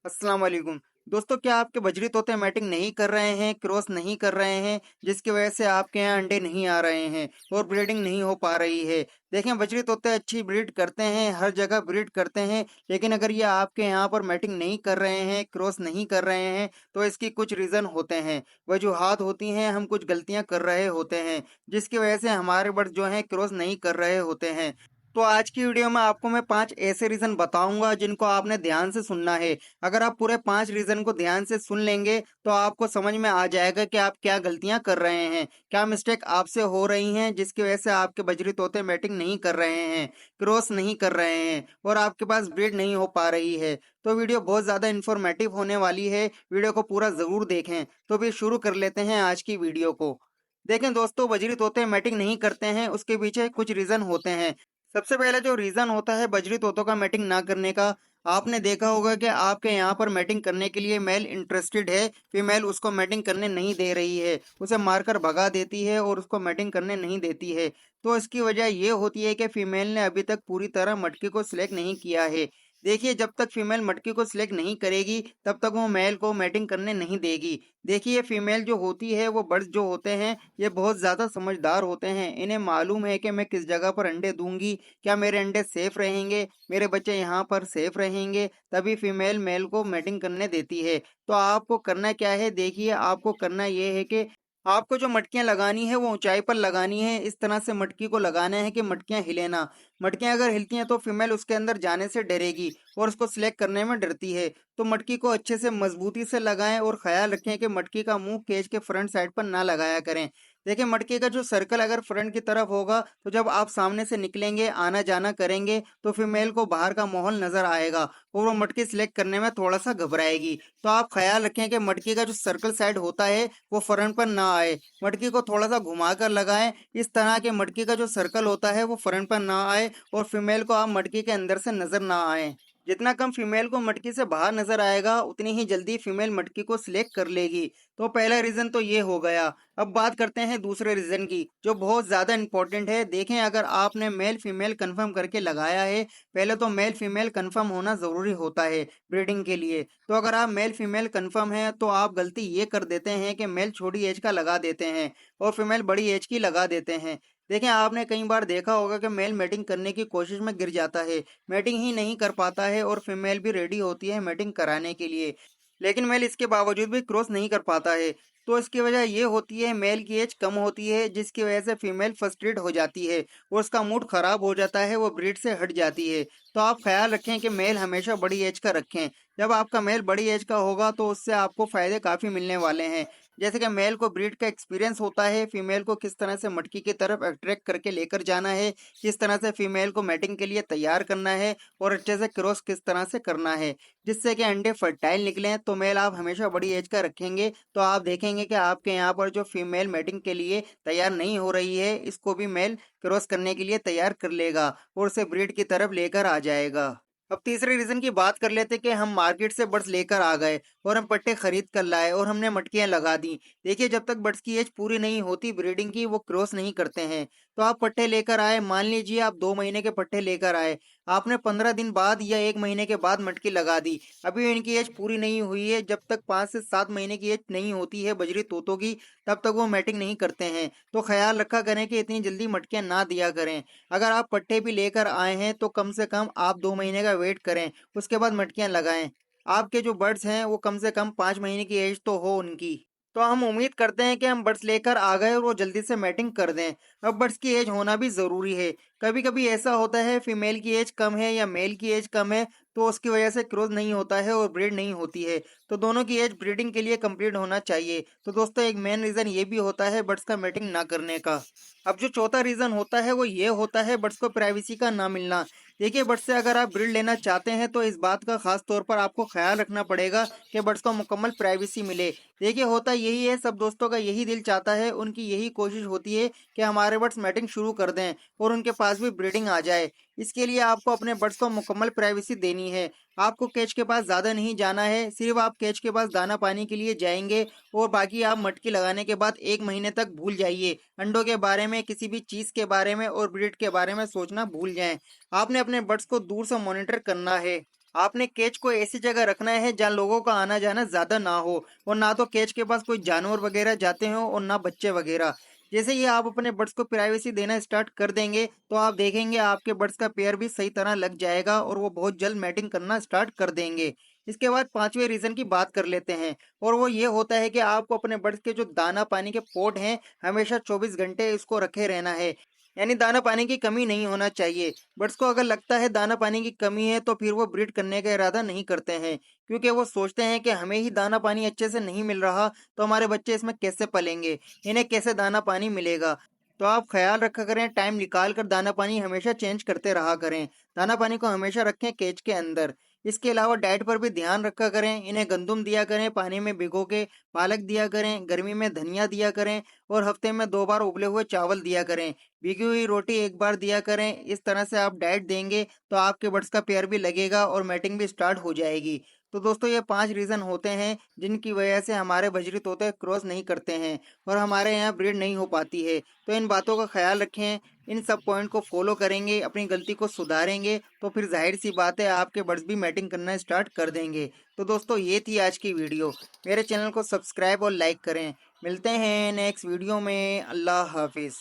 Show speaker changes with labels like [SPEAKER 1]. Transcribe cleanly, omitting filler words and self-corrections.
[SPEAKER 1] अस्सलाम वालेकुम। दोस्तों, क्या आपके बजरी तोते मैटिंग नहीं कर रहे हैं, क्रॉस नहीं कर रहे हैं, जिसकी वजह से आपके यहाँ अंडे नहीं आ रहे हैं और ब्रीडिंग नहीं हो पा रही है? देखें, बजरी तोते अच्छी ब्रीड करते हैं, हर जगह ब्रीड करते हैं, लेकिन अगर ये आपके यहाँ पर मैटिंग नहीं कर रहे हैं, क्रॉस नहीं कर रहे हैं, तो इसकी कुछ रीज़न होते हैं। वजूहात होती हैं, हम कुछ गलतियाँ कर रहे होते हैं, जिसकी वजह से हमारे बर्ड्स जो हैं क्रॉस नहीं कर रहे होते हैं। तो आज की वीडियो में आपको मैं 5 ऐसे रीज़न बताऊँगा जिनको आपने ध्यान से सुनना है। अगर आप पूरे 5 रीज़न को ध्यान से सुन लेंगे, तो आपको समझ में आ जाएगा कि आप क्या गलतियाँ कर रहे हैं, क्या मिस्टेक आपसे हो रही हैं जिसकी वजह से आपके बजरी तोते मैटिंग नहीं कर रहे हैं, क्रॉस नहीं कर रहे हैं और आपके पास ब्रीड नहीं हो पा रही है। तो वीडियो बहुत ज़्यादा इन्फॉर्मेटिव होने वाली है, वीडियो को पूरा ज़रूर देखें। तो फिर शुरू कर लेते हैं आज की वीडियो को। देखें दोस्तों, बजरी तोते मैटिंग नहीं करते हैं, उसके पीछे कुछ रीज़न होते हैं। सबसे पहले जो रीज़न होता है बजरी तोतों का मैटिंग ना करने का, आपने देखा होगा कि आपके यहाँ पर मैटिंग करने के लिए मेल इंटरेस्टेड है, फीमेल उसको मैटिंग करने नहीं दे रही है, उसे मारकर भगा देती है और उसको मैटिंग करने नहीं देती है। तो इसकी वजह ये होती है कि फीमेल ने अभी तक पूरी तरह मटकी को सिलेक्ट नहीं किया है। देखिए, जब तक फीमेल मटकी को सिलेक्ट नहीं करेगी, तब तक वो मेल को मैटिंग करने नहीं देगी। देखिए, फीमेल जो होती है, वो बर्ड्स जो होते हैं, ये बहुत ज़्यादा समझदार होते हैं। इन्हें मालूम है कि मैं किस जगह पर अंडे दूंगी, क्या मेरे अंडे सेफ रहेंगे, मेरे बच्चे यहाँ पर सेफ रहेंगे, तभी फीमेल मेल को मैटिंग करने देती है। तो आपको करना क्या है? देखिए, आपको करना ये है कि आपको जो मटकियाँ लगानी है वो ऊंचाई पर लगानी है। इस तरह से मटकी को लगाना है कि मटकियाँ हिले ना। मटकियाँ अगर हिलती हैं तो फीमेल उसके अंदर जाने से डरेगी और उसको सिलेक्ट करने में डरती है। तो मटकी को अच्छे से मजबूती से लगाएं और ख्याल रखें कि मटकी का मुंह केज के फ्रंट साइड पर ना लगाया करें। देखिए, मटकी का जो सर्कल अगर फ्रंट की तरफ होगा, तो जब आप सामने से निकलेंगे, आना जाना करेंगे, तो फीमेल को बाहर का माहौल नजर आएगा और वो मटकी सिलेक्ट करने में थोड़ा सा घबराएगी। तो आप ख्याल रखें कि मटकी का जो सर्कल साइड होता है वो फ्रंट पर ना आए। मटकी को थोड़ा सा घुमा कर लगाएं, इस तरह के मटकी का जो सर्कल होता है वो फ्रंट पर ना आए और फीमेल को आप मटकी के अंदर से नजर ना आए। जितना कम फीमेल को मटकी से बाहर नजर आएगा, उतनी ही जल्दी फीमेल मटकी को सिलेक्ट कर लेगी। तो पहला रीजन तो ये हो गया। अब बात करते हैं दूसरे रीजन की, जो बहुत ज्यादा इंपॉर्टेंट है। देखें, अगर आपने मेल फीमेल कंफर्म करके लगाया है, पहले तो मेल फीमेल कंफर्म होना जरूरी होता है ब्रीडिंग के लिए। तो अगर आप मेल फीमेल कंफर्म है, तो आप गलती ये कर देते हैं कि मेल छोटी एज का लगा देते हैं और फीमेल बड़ी एज की लगा देते हैं। देखें, आपने कई बार देखा होगा कि मेल मैटिंग करने की कोशिश में गिर जाता है, मैटिंग ही नहीं कर पाता है और फीमेल भी रेडी होती है मैटिंग कराने के लिए, लेकिन मेल इसके बावजूद भी क्रॉस नहीं कर पाता है। तो इसकी वजह ये होती है, मेल की एज कम होती है, जिसकी वजह से फीमेल फ्रस्ट्रेट हो जाती है और उसका मूड खराब हो जाता है, वो ब्रीड से हट जाती है। तो आप ख्याल रखें कि मेल हमेशा बड़ी एज का रखें। जब आपका मेल बड़ी एज का होगा तो उससे आपको फायदे काफी मिलने वाले हैं। जैसे कि मेल को ब्रीड का एक्सपीरियंस होता है, फीमेल को किस तरह से मटकी की तरफ अट्रैक्ट करके लेकर जाना है, किस तरह से फीमेल को मैटिंग के लिए तैयार करना है और अच्छे से क्रॉस किस तरह से करना है, जिससे कि अंडे फर्टाइल निकलें। तो मेल आप हमेशा बड़ी एज का रखेंगे, तो आप देखेंगे कि आपके यहाँ पर जो फीमेल मैटिंग के लिए तैयार नहीं हो रही है, इसको भी मेल क्रॉस करने के लिए तैयार कर लेगा और उसे ब्रीड की तरफ लेकर आ जाएगा। अब तीसरे रीजन की बात कर लेते कि हम मार्केट से बर्ड्स लेकर आ गए और हम पट्टे खरीद कर लाए और हमने मटकियां लगा दी। देखिए, जब तक बर्ड्स की एज पूरी नहीं होती ब्रीडिंग की, वो क्रॉस नहीं करते हैं। तो आप पट्टे लेकर आए, मान लीजिए आप 2 महीने के पट्टे लेकर आए, आपने 15 दिन बाद या 1 महीने के बाद मटकी लगा दी। अभी इनकी एज पूरी नहीं हुई है। जब तक 5 से 7 महीने की एज नहीं होती है बजरी तोतों की, तब तक वो मैटिंग नहीं करते हैं। तो ख्याल रखा करें कि इतनी जल्दी मटकियां ना दिया करें। अगर आप पट्टे भी लेकर आए हैं, तो कम से कम आप 2 महीने का वेट करें, उसके बाद मटकियां लगाएं। आपके जो बर्ड्स हैं वो कम से कम 5 महीने की एज तो हो उनकी। तो हम उम्मीद करते हैं कि हम बर्ड्स लेकर आ गए और वो जल्दी से मैटिंग कर दें। अब बर्ड्स की एज होना भी ज़रूरी है। कभी कभी ऐसा होता है फीमेल की एज कम है या मेल की एज कम है, तो उसकी वजह से क्रॉस नहीं होता है और ब्रीड नहीं होती है। तो दोनों की एज ब्रीडिंग के लिए कंप्लीट होना चाहिए। तो दोस्तों, एक मेन रीज़न ये भी होता है बर्ड्स का मैटिंग ना करने का। अब जो चौथा रीज़न होता है वो ये होता है बर्ड्स को प्राइवेसी का ना मिलना। देखिए, बर्ड्स से अगर आप ब्रीड लेना चाहते हैं, तो इस बात का खास तौर पर आपको ख्याल रखना पड़ेगा कि बर्ड्स को मुकम्मल प्राइवेसी मिले। देखिए, होता यही है, सब दोस्तों का यही दिल चाहता है, उनकी यही कोशिश होती है कि हमारे बर्ड्स मैटिंग शुरू कर दें और उनके पास भी ब्रीडिंग आ जाए। इसके लिए आपको अपने बर्ड्स को मुकम्मल प्राइवेसी देनी है। आपको केज के पास ज़्यादा नहीं जाना है, सिर्फ आप केज के पास दाना पानी के लिए जाएंगे और बाकी आप मटकी लगाने के बाद 1 महीने तक भूल जाइए। अंडों के बारे में, किसी भी चीज़ के बारे में और ब्रीड के बारे में सोचना भूल जाएं। आपने अपने बर्ड्स को दूर से मॉनिटर करना है। आपने केज को ऐसी जगह रखना है जहाँ लोगों का आना जाना ज्यादा ना हो, और ना तो केज के पास कोई जानवर वगैरह जाते हो और ना बच्चे वगैरह। जैसे ही आप अपने बर्ड्स को प्राइवेसी देना स्टार्ट कर देंगे तो आप देखेंगे आपके बर्ड्स का पेयर भी सही तरह लग जाएगा और वो बहुत जल्द मैटिंग करना स्टार्ट कर देंगे। इसके बाद पांचवें रीजन की बात कर लेते हैं, और वो ये होता है कि आपको अपने बर्ड्स के जो दाना पानी के पोट हैं हमेशा 24 घंटे इसको रखे रहना है। यानी दाना पानी की कमी नहीं होना चाहिए। बर्ड्स को अगर लगता है दाना पानी की कमी है तो फिर वो ब्रीड करने का इरादा नहीं करते हैं, क्योंकि वो सोचते हैं कि हमें ही दाना पानी अच्छे से नहीं मिल रहा तो हमारे बच्चे इसमें कैसे पलेंगे, इन्हें कैसे दाना पानी मिलेगा। तो आप ख्याल रखा करें, टाइम निकाल कर दाना पानी हमेशा चेंज करते रहा करें। दाना पानी को हमेशा रखें केज के अंदर। इसके अलावा डाइट पर भी ध्यान रखा करें, इन्हें गंदुम दिया करें पानी में भिगो के, पालक दिया करें, गर्मी में धनिया दिया करें, और हफ्ते में 2 बार उबले हुए चावल दिया करें। भिगी हुई रोटी 1 बार दिया करें। इस तरह से आप डाइट देंगे तो आपके बर्ड्स का पेयर भी लगेगा और मैटिंग भी स्टार्ट हो जाएगी। तो दोस्तों ये 5 रीजन होते हैं जिनकी वजह से हमारे बजरी तोते क्रॉस नहीं करते हैं और हमारे यहाँ ब्रीड नहीं हो पाती है। तो इन बातों का ख्याल रखें, इन सब पॉइंट को फॉलो करेंगे, अपनी गलती को सुधारेंगे तो फिर जाहिर सी बात है आपके बर्ड्स भी मैटिंग करना स्टार्ट कर देंगे। तो दोस्तों ये थी आज की वीडियो। मेरे चैनल को सब्सक्राइब और लाइक करें। मिलते हैं नेक्स्ट वीडियो में। अल्लाह हाफिज़।